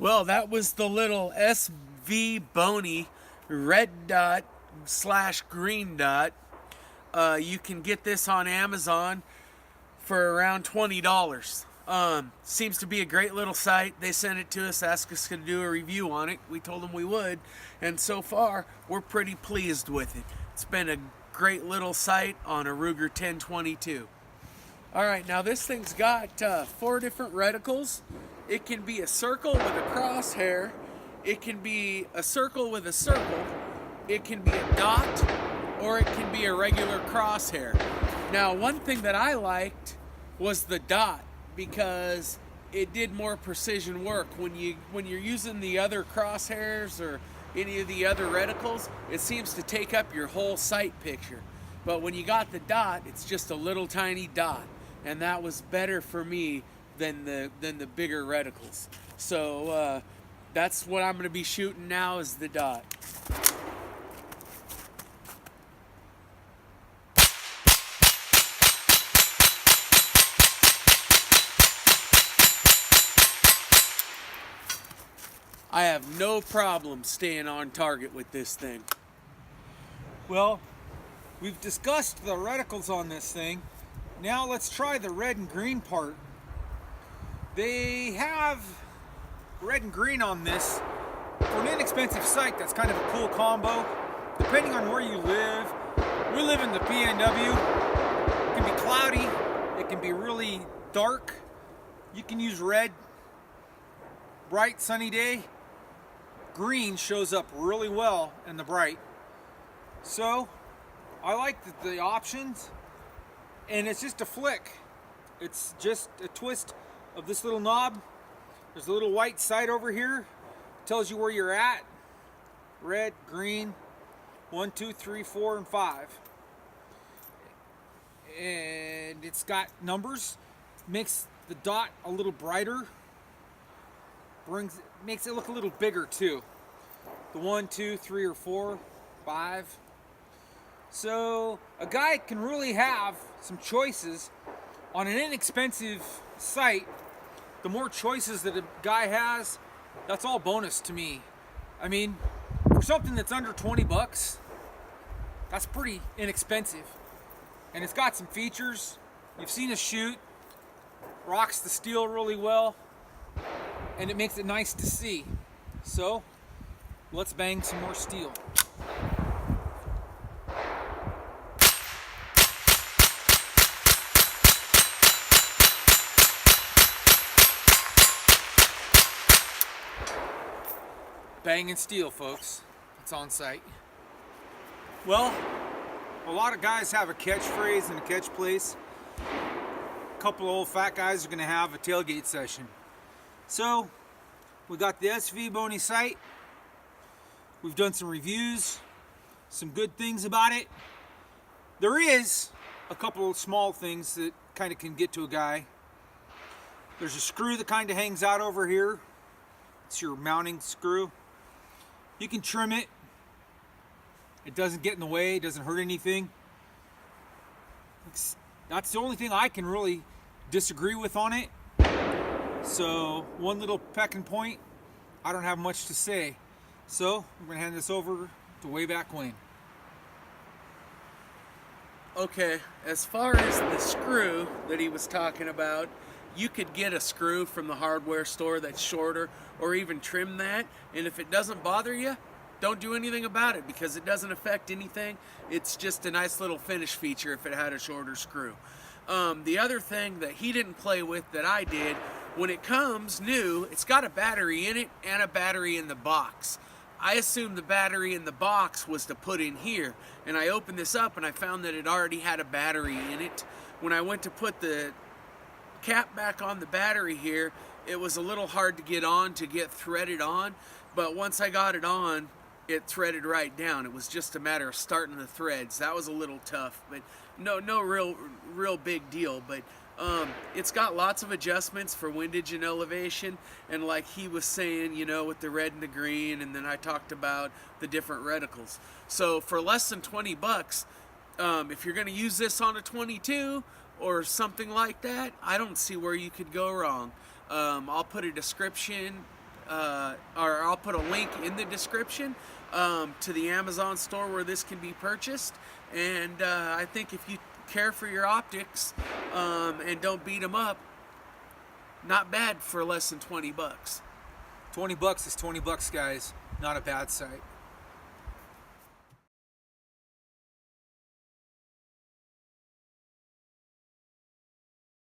Well, that was the little Svbony red dot slash green dot. You can get this on Amazon for around $20. Seems to be a great little site. They sent it to us, asked us to do a review on it. We told them we would, and so far we're pretty pleased with it. It's been a great little site on a Ruger 1022. All right, now this thing's got 4 different reticles. It can be a circle with a crosshair. It can be a circle with a circle. It can be a dot, or it can be a regular crosshair. Now, one thing that I liked was the dot because it did more precision work. When you're using the other crosshairs or any of the other reticles, it seems to take up your whole sight picture. But when you got the dot, it's just a little tiny dot, and that was better for me than the bigger reticles. So that's what I'm going to be shooting now is the dot. I have no problem staying on target with this thing. Well, we've discussed the reticles on this thing. Now let's try the red and green part. They have red and green on this. For an inexpensive sight, that's kind of a cool combo. Depending on where you live, we live in the PNW. It can be cloudy, it can be really dark. You can use red, bright sunny day. Green shows up really well in the bright. So I like the options, and it's just a flick. It's just a twist of this little knob. There's a little white sight over here, tells you where you're at. Red, green, 1, 2, 3, 4, and 5. And it's got numbers, makes the dot a little brighter, makes it look a little bigger too. The 1, 2, 3, or 4, 5. So a guy can really have some choices on an inexpensive site. The more choices that a guy has, that's all bonus to me. I mean, for something that's under 20 bucks, that's pretty inexpensive. And it's got some features. You've seen us shoot. Rocks the steel really well. And it makes it nice to see. So let's bang some more steel. Banging steel, folks. It's on site. Well, a lot of guys have a catchphrase and a catchplace. A couple of old fat guys are going to have a tailgate session. So, we got the Svbony sight. We've done some reviews, some good things about it. There is a couple of small things that kind of can get to a guy. There's a screw that kind of hangs out over here. It's your mounting screw. You can trim it. It doesn't get in the way, it doesn't hurt anything. That's the only thing I can really disagree with on it. So, one little pecking point, I don't have much to say. So, I'm going to hand this over to Wayback Wayne. Okay, as far as the screw that he was talking about, you could get a screw from the hardware store that's shorter, or even trim that, and if it doesn't bother you, don't do anything about it because it doesn't affect anything. It's just a nice little finish feature if it had a shorter screw. The other thing that he didn't play with that I did, when it comes new, it's got a battery in it and a battery in the box. I assumed the battery in the box was to put in here, and I opened this up and I found that it already had a battery in it. When I went to put the cap back on the battery here, it was a little hard to get threaded on, but once I got it on, it threaded right down. It was just a matter of starting the threads. That was a little tough, but no real big deal. But it's got lots of adjustments for windage and elevation, and like he was saying, you know, with the red and the green, and then I talked about the different reticles. So for less than 20 bucks, if you're going to use this on a 22 or something like that, I don't see where you could go wrong. I'll put a description or I'll put a link in the description to the Amazon store where this can be purchased. And I think if you care for your optics and don't beat them up, not bad for less than $20. $20 is $20, guys. Not a bad sight.